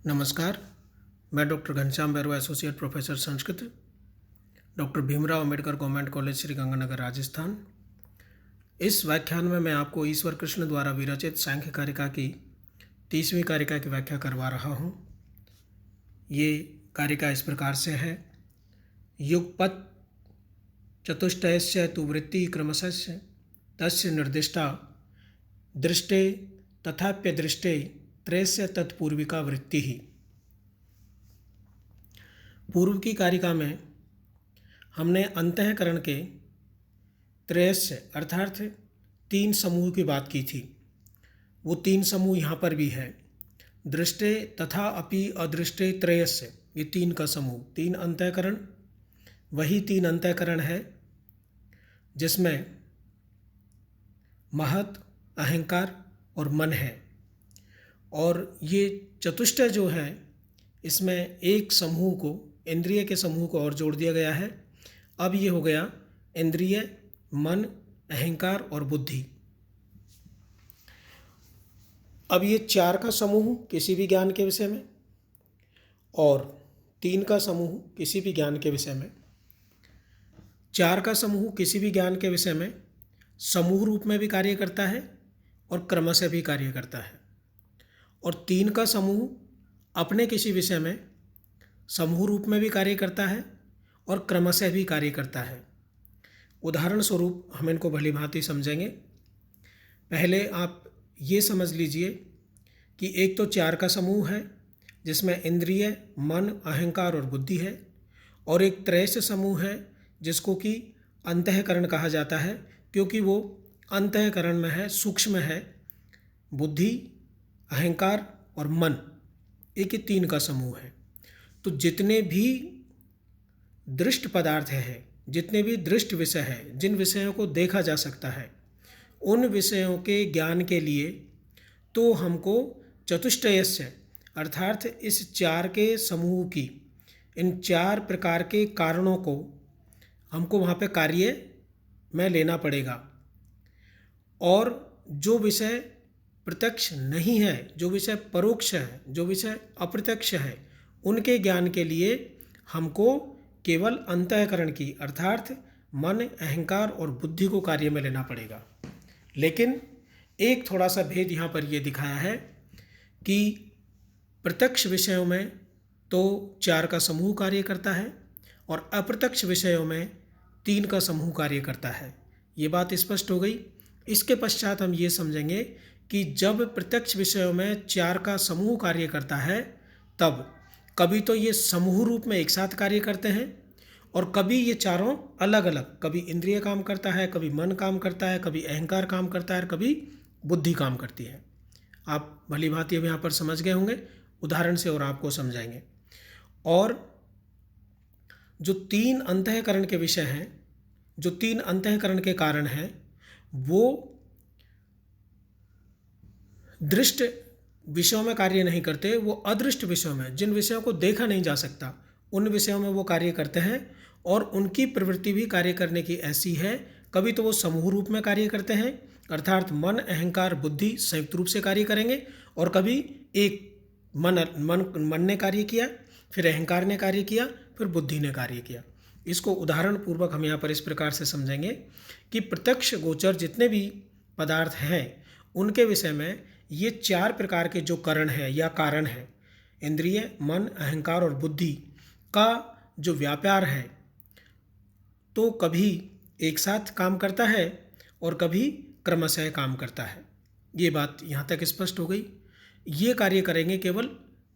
नमस्कार। मैं doctor Ghanshyam Bairwa, associate professor Sanskrit, doctor Bhimrao Ambedkar government college, Shri Ganganagar, Rajasthan. इस व्याख्यान में मैं आपको ईश्वर कृष्ण द्वारा विरचित सांख्य कारिका की 30वीं कारिका की व्याख्या करवा रहा हूँ। ये कारिका इस प्रकार से है। युगपत् चतुष्टयस्य तु वृत्ति क्रमशस्य तस्य निर्दिष्टा दृष्टे तथाप्यदृष्टे त्रयस्य तत्पूर्विका वृत्ति ही। पूर्व की कारिका में हमने अंतःकरण के त्रयस्य अर्थात 3 समूह की बात की थी। वो 3 समूह यहाँ पर भी है। दृष्टे तथा अपि अदृष्टे त्रयस्य, ये 3 का समूह, 3 अंतःकरण, वही 3 अंतःकरण है जिसमें महत, अहंकार और मन है। और ये चतुष्टय जो है, इसमें एक समूह को, इंद्रिय के समूह को और जोड़ दिया गया है। अब ये हो गया इंद्रिय, मन, अहंकार और बुद्धि। अब ये 4 का समूह किसी भी ज्ञान के विषय में और 3 का समूह किसी भी ज्ञान के विषय में। 4 का समूह किसी भी ज्ञान के विषय में समूह रूप में भी कार्य करता है और क्रमशः भी कार्य करता है। और 3 का समूह अपने किसी विषय में समूह रूप में भी कार्य करता है और क्रमशः भी कार्य करता है। उदाहरण स्वरूप हम इनको भली भांति समझेंगे। पहले आप ये समझ लीजिए कि एक तो 4 का समूह है जिसमें इंद्रिय, मन, अहंकार और बुद्धि है, और एक त्रयस्य समूह है जिसको कि अंतःकरण कहा जाता है, क्योंकि वो अंतःकरण में है, सूक्ष्म है। बुद्धि, अहंकार और मन, एक ही 3 का समूह है। तो जितने भी दृष्ट पदार्थ हैं, जितने भी दृष्ट विषय हैं, जिन विषयों को देखा जा सकता है, उन विषयों के ज्ञान के लिए तो हमको चतुष्टयस्य अर्थात इस 4 के समूह की, इन 4 प्रकार के कारणों को हमको वहाँ पे कार्य में लेना पड़ेगा। और जो विषय प्रत्यक्ष नहीं है, जो विषय परोक्ष है, जो विषय अप्रत्यक्ष है, उनके ज्ञान के लिए हमको केवल अंतःकरण की अर्थात मन, अहंकार और बुद्धि को कार्य में लेना पड़ेगा। लेकिन एक थोड़ा सा भेद यहाँ पर ये दिखाया है कि प्रत्यक्ष विषयों में तो 4 का समूह कार्य करता है और अप्रत्यक्ष विषयों में 3 का समूह कार्य करता है। ये बात स्पष्ट हो गई। इसके पश्चात हम ये समझेंगे कि जब प्रत्यक्ष विषयों में 4 का समूह कार्य करता है, तब कभी तो ये समूह रूप में एक साथ कार्य करते हैं और कभी ये चारों अलग अलग, कभी इंद्रिय काम करता है, कभी मन काम करता है, कभी अहंकार काम करता है, कभी बुद्धि काम करती है। आप भली भांति अब यहाँ पर समझ गए होंगे। उदाहरण से और आपको समझाएंगे। और जो 3 अंतःकरण के विषय हैं, जो 3 अंतःकरण के कारण हैं, वो दृष्ट विषयों में कार्य नहीं करते, वो अदृष्ट विषयों में, जिन विषयों को देखा नहीं जा सकता, उन विषयों में वो कार्य करते हैं। और उनकी प्रवृत्ति भी कार्य करने की ऐसी है, कभी तो वो समूह रूप में कार्य करते हैं अर्थात मन, अहंकार, बुद्धि संयुक्त रूप से कार्य करेंगे, और कभी एक मन ने कार्य किया, फिर अहंकार ने कार्य किया, फिर बुद्धि ने कार्य किया। इसको उदाहरण पूर्वक हम यहाँ पर इस प्रकार से समझेंगे कि प्रत्यक्ष गोचर जितने भी पदार्थ हैं, उनके विषय में ये 4 प्रकार के जो करण है या कारण है, इंद्रिय, मन, अहंकार और बुद्धि का जो व्यापार है, तो कभी एक साथ काम करता है और कभी क्रमशः काम करता है। ये बात यहाँ तक स्पष्ट हो गई। ये कार्य करेंगे केवल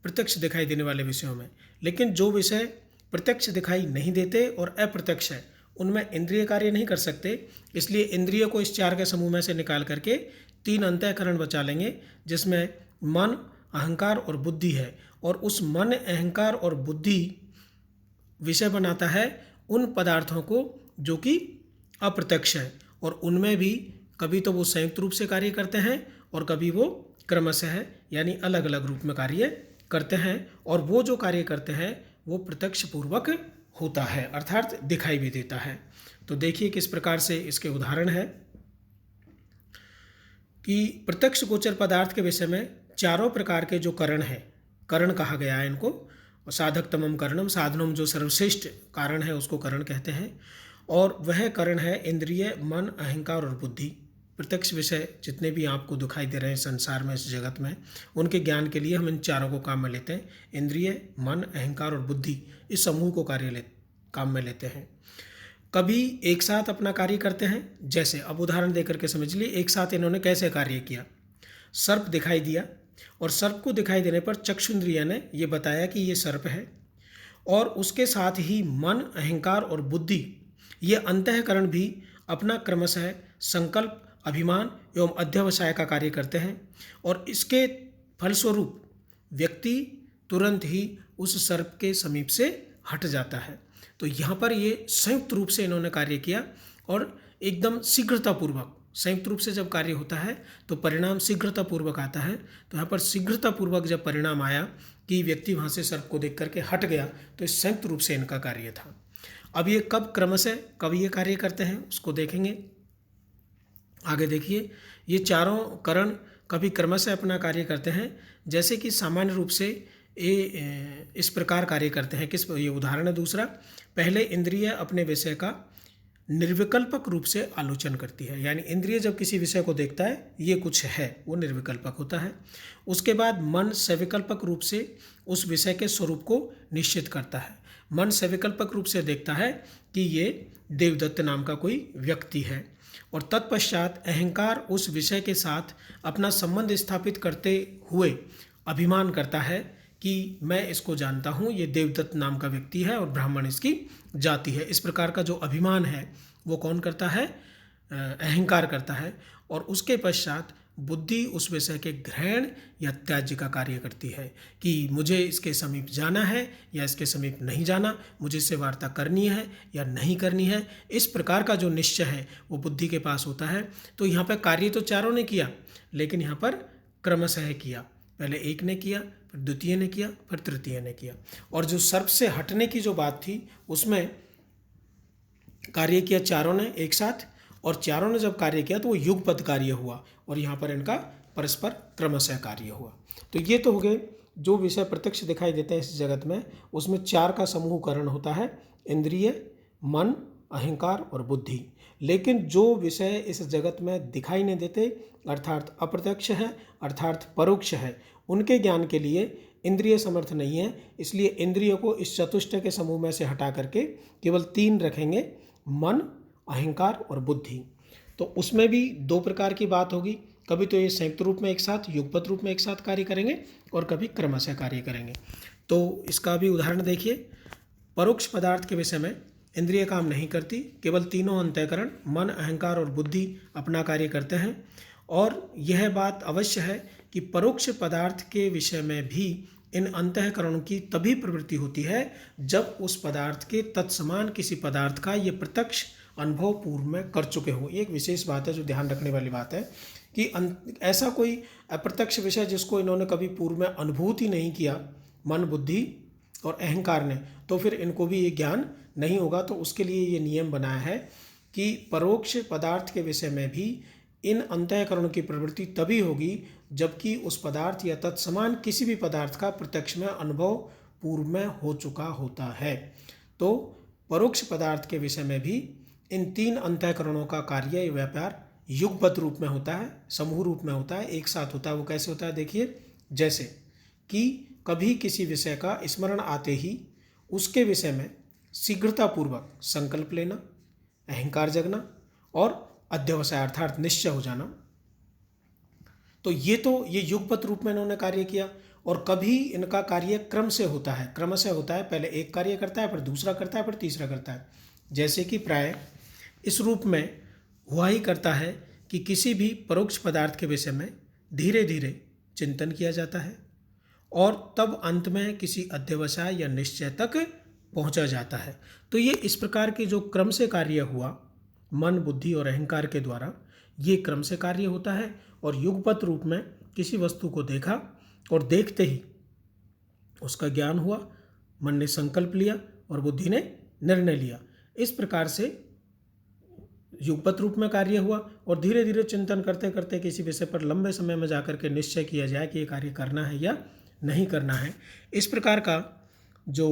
प्रत्यक्ष दिखाई देने वाले विषयों में। लेकिन जो विषय प्रत्यक्ष दिखाई नहीं देते और अप्रत्यक्ष है, उनमें इंद्रिय कार्य नहीं कर सकते, इसलिए इंद्रिय को इस 4 के समूह में से निकाल करके 3 अंतःकरण बचा लेंगे, जिसमें मन, अहंकार और बुद्धि है। और उस मन, अहंकार और बुद्धि विषय बनाता है उन पदार्थों को जो कि अप्रत्यक्ष है, और उनमें भी कभी तो वो संयुक्त रूप से कार्य करते हैं और कभी वो क्रमशः यानी अलग अलग रूप में कार्य करते हैं। और वो जो कार्य करते हैं वो प्रत्यक्ष पूर्वक होता है अर्थात दिखाई भी देता है। तो देखिए किस प्रकार से इसके उदाहरण है कि प्रत्यक्ष गोचर पदार्थ के विषय में चारों प्रकार के जो करण हैं, करण कहा गया है इनको। और साधकतमम करणम, साधनम जो सर्वश्रेष्ठ कारण है उसको करण कहते हैं। और वह करण है इंद्रिय, मन, अहंकार और बुद्धि। प्रत्यक्ष विषय जितने भी आपको दिखाई दे रहे हैं संसार में, इस जगत में, उनके ज्ञान के लिए हम इन चारों को काम में लेते हैं। इंद्रिय, मन, अहंकार और बुद्धि, इस समूह को काम में लेते हैं। कभी एक साथ अपना कार्य करते हैं, जैसे अब उदाहरण देकर के समझ लिए एक साथ इन्होंने कैसे कार्य किया। सर्प दिखाई दिया और सर्प को दिखाई देने पर चक्षुन्द्रिय ने ये बताया कि ये सर्प है, और उसके साथ ही मन, अहंकार और बुद्धि, ये अंतःकरण भी अपना क्रमशः संकल्प, अभिमान एवं अध्यवसाय का कार्य करते हैं, और इसके फलस्वरूप व्यक्ति तुरंत ही उस सर्प के समीप से हट जाता है। तो यहाँ पर ये संयुक्त रूप से इन्होंने कार्य किया, और एकदम शीघ्रतापूर्वक, संयुक्त रूप से जब कार्य होता है तो परिणाम शीघ्रतापूर्वक आता है। तो यहाँ पर शीघ्रतापूर्वक जब परिणाम आया कि व्यक्ति वहाँ से सर्प को देख करके हट गया, तो इस संयुक्त रूप से इनका कार्य था। अब ये कब क्रमशः कब ये कार्य करते हैं उसको देखेंगे। आगे देखिए, ये चारों करण कभी क्रमशः अपना कार्य करते हैं, जैसे कि सामान्य रूप से ये इस प्रकार कार्य करते हैं। किस, ये उदाहरण है दूसरा। पहले इंद्रिय अपने विषय का निर्विकल्पक रूप से आलोचन करती है, यानी इंद्रिय जब किसी विषय को देखता है ये कुछ है, वो निर्विकल्पक होता है। उसके बाद मन सविकल्पक रूप से उस विषय के स्वरूप को निश्चित करता है। मन सविकल्पक रूप से देखता है कि ये देवदत्त नाम का कोई व्यक्ति है, और तत्पश्चात अहंकार उस विषय के साथ अपना संबंध स्थापित करते हुए अभिमान करता है कि मैं इसको जानता हूँ, ये देवदत्त नाम का व्यक्ति है और ब्राह्मण इसकी जाति है। इस प्रकार का जो अभिमान है वो कौन करता है? अहंकार करता है। और उसके पश्चात बुद्धि उस विषय के ग्रहण या त्याज्य का कार्य करती है कि मुझे इसके समीप जाना है या इसके समीप नहीं जाना, मुझे इससे वार्ता करनी है या नहीं करनी है। इस प्रकार का जो निश्चय है वो बुद्धि के पास होता है। तो यहाँ पर कार्य तो चारों ने किया, लेकिन यहाँ पर क्रमशः किया। पहले एक ने किया, फिर द्वितीय ने किया, फिर तृतीय ने किया। और जो सर्प से हटने की जो बात थी उसमें कार्य किया चारों ने एक साथ, और चारों ने जब कार्य किया तो वो युगपत कार्य हुआ, और यहाँ पर इनका परस्पर क्रमशः कार्य हुआ। तो ये तो हो गए जो विषय प्रत्यक्ष दिखाई देते हैं इस जगत में, उसमें चार का समूहकरण होता है, इंद्रिय, मन, अहंकार और बुद्धि। लेकिन जो विषय इस जगत में दिखाई नहीं देते, अर्थात अप्रत्यक्ष है, अर्थात परोक्ष है, उनके ज्ञान के लिए इंद्रिय समर्थ नहीं है। इसलिए इंद्रियों को इस चतुष्टय के समूह में से हटा करके केवल तीन रखेंगे, मन, अहंकार और बुद्धि। तो उसमें भी दो प्रकार की बात होगी, कभी तो ये संयुक्त रूप में एक साथ, युगपत रूप में एक साथ कार्य करेंगे, और कभी क्रमशः कार्य करेंगे। तो इसका भी उदाहरण देखिए। परोक्ष पदार्थ के विषय में इंद्रिय काम नहीं करती, केवल तीनों अंतःकरण मन, अहंकार और बुद्धि अपना कार्य करते हैं। और यह बात अवश्य है कि परोक्ष पदार्थ के विषय में भी इन अंतःकरणों की तभी प्रवृत्ति होती है जब उस पदार्थ के तत्समान किसी पदार्थ का ये प्रत्यक्ष अनुभव पूर्व में कर चुके हो। ये एक विशेष बात है जो ध्यान रखने वाली बात है कि ऐसा कोई अप्रत्यक्ष विषय जिसको इन्होंने कभी पूर्व में अनुभूति नहीं किया, मन, बुद्धि और अहंकार ने, तो फिर इनको भी ये ज्ञान नहीं होगा। तो उसके लिए ये नियम बनाया है कि परोक्ष पदार्थ के विषय में भी इन अंतःकरणों की प्रवृत्ति तभी होगी जबकि उस पदार्थ या तत्समान किसी भी पदार्थ का प्रत्यक्ष में अनुभव पूर्व में हो चुका होता है। तो परोक्ष पदार्थ के विषय में भी इन तीन अंतःकरणों का कार्य या व्यापार युगपत रूप में होता है, समूह रूप में होता है, एक साथ होता है। वो कैसे होता है देखिए, जैसे कि कभी किसी विषय का स्मरण आते ही उसके विषय में शीघ्रतापूर्वक संकल्प लेना, अहंकार जगना और अध्यवसाय अर्थात निश्चय हो जाना। तो ये युगपत रूप में इन्होंने कार्य किया। और कभी इनका कार्य क्रम से होता है, क्रमशः होता है, पहले एक कार्य करता है, फिर दूसरा करता है, फिर तीसरा करता है। जैसे कि प्राय इस रूप में हुआ ही करता है कि किसी भी परोक्ष पदार्थ के विषय में धीरे धीरे चिंतन किया जाता है और तब अंत में किसी अध्यवसाय या निश्चय तक पहुंचा जाता है। तो ये इस प्रकार के जो क्रम से कार्य हुआ मन, बुद्धि और अहंकार के द्वारा, ये क्रम से कार्य होता है। और युगपत रूप में किसी वस्तु को देखा और देखते ही उसका ज्ञान हुआ, मन ने संकल्प लिया और बुद्धि ने निर्णय लिया। इस प्रकार से युगपत रूप में कार्य हुआ और धीरे धीरे चिंतन करते करते किसी विषय पर लंबे समय में जाकर के निश्चय किया जाए कि ये कार्य करना है या नहीं करना है। इस प्रकार का जो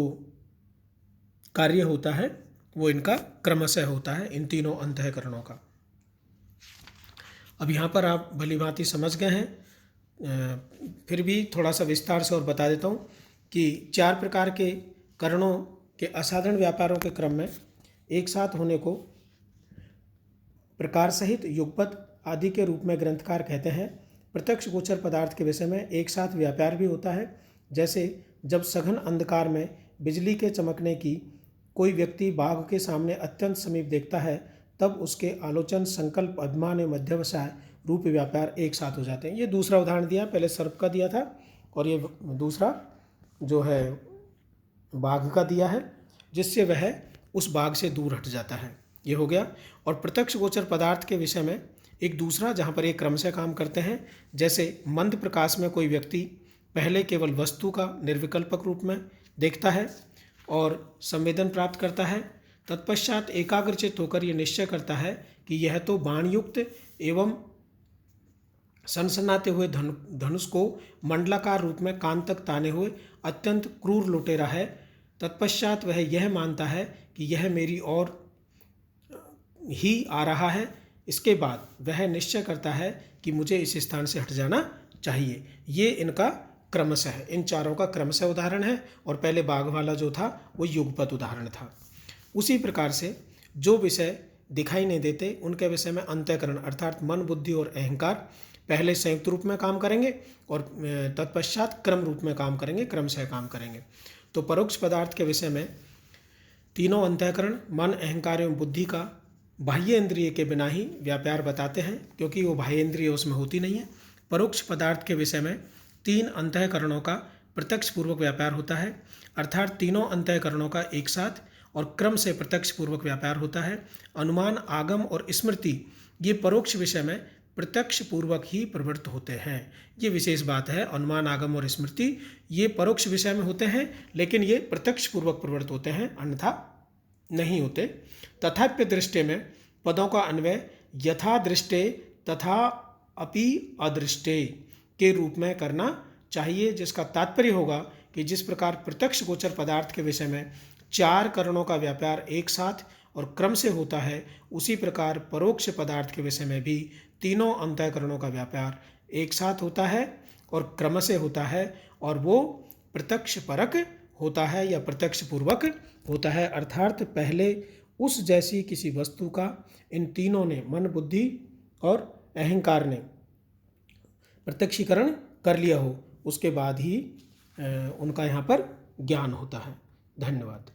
कार्य होता है वो इनका क्रमशः होता है, इन तीनों अंतःकरणों का। अब यहाँ पर आप भली भांति समझ गए हैं, फिर भी थोड़ा सा विस्तार से और बता देता हूँ कि 4 प्रकार के करणों के असाधारण व्यापारों के क्रम में एक साथ होने को प्रकार सहित युगपत आदि के रूप में ग्रंथकार कहते हैं। प्रत्यक्ष गोचर पदार्थ के विषय में एक साथ व्यापार भी होता है। जैसे जब सघन अंधकार में बिजली के चमकने की कोई व्यक्ति बाघ के सामने अत्यंत समीप देखता है, तब उसके आलोचन, संकल्प, अभिमान एवं मध्यवसाय रूप व्यापार एक साथ हो जाते हैं। ये दूसरा उदाहरण दिया, पहले सर्प का दिया था और ये दूसरा जो है बाघ का दिया है, जिससे वह उस बाघ से दूर हट जाता है। ये हो गया। और प्रत्यक्ष गोचर पदार्थ के विषय में एक दूसरा, जहाँ पर एक क्रम से काम करते हैं। जैसे मंद प्रकाश में कोई व्यक्ति पहले केवल वस्तु का निर्विकल्पक रूप में देखता है और संवेदन प्राप्त करता है, तत्पश्चात एकाग्रचित्त होकर यह निश्चय करता है कि यह तो बाणयुक्त एवं सनसनाते हुए धनुष को मंडलाकार रूप में कान तक ताने हुए अत्यंत क्रूर लुटेरा है। तत्पश्चात वह यह मानता है कि यह मेरी ओर ही आ रहा है। इसके बाद वह निश्चय करता है कि मुझे इस स्थान से हट जाना चाहिए। ये इनका क्रमशः है, इन चारों का क्रमशः उदाहरण है। और पहले बाघ वाला जो था वो युगपत उदाहरण था। उसी प्रकार से जो विषय दिखाई नहीं देते उनके विषय में अंतःकरण अर्थात मन, बुद्धि और अहंकार पहले संयुक्त रूप में काम करेंगे और तत्पश्चात क्रम रूप में काम करेंगे, क्रमशः काम करेंगे। तो परोक्ष पदार्थ के विषय में तीनों अंतःकरण मन, अहंकार एवं बुद्धि का बाह्य इंद्रिय के बिना ही व्यापार बताते हैं, क्योंकि वो बाह्य इंद्रिय उसमें होती नहीं है। परोक्ष पदार्थ के विषय में 3 अंतःकरणों का प्रत्यक्ष पूर्वक व्यापार होता है, अर्थात तीनों अंतःकरणों का एक साथ और क्रम से प्रत्यक्ष पूर्वक व्यापार होता है। अनुमान, आगम और स्मृति ये परोक्ष विषय में प्रत्यक्ष पूर्वक ही प्रवृत्त होते हैं। ये विशेष बात है, अनुमान, आगम और स्मृति ये परोक्ष विषय में होते हैं, लेकिन ये प्रत्यक्ष पूर्वक प्रवृत्त होते हैं, अन्यथा नहीं होते। तथाप्य दृष्टि में पदों का अन्वय यथा दृष्टे तथा अपि अदृष्टे के रूप में करना चाहिए, जिसका तात्पर्य होगा कि जिस प्रकार प्रत्यक्ष गोचर पदार्थ के विषय में 4 करणों का व्यापार एक साथ और क्रम से होता है, उसी प्रकार परोक्ष पदार्थ के विषय में भी तीनों अंतःकरणों का व्यापार एक साथ होता है और क्रम से होता है, और वो प्रत्यक्ष परक होता है या प्रत्यक्ष पूर्वक होता है। अर्थात पहले उस जैसी किसी वस्तु का इन तीनों ने, मन, बुद्धि और अहंकार ने प्रत्यक्षीकरण कर लिया हो, उसके बाद ही उनका यहाँ पर ज्ञान होता है। धन्यवाद।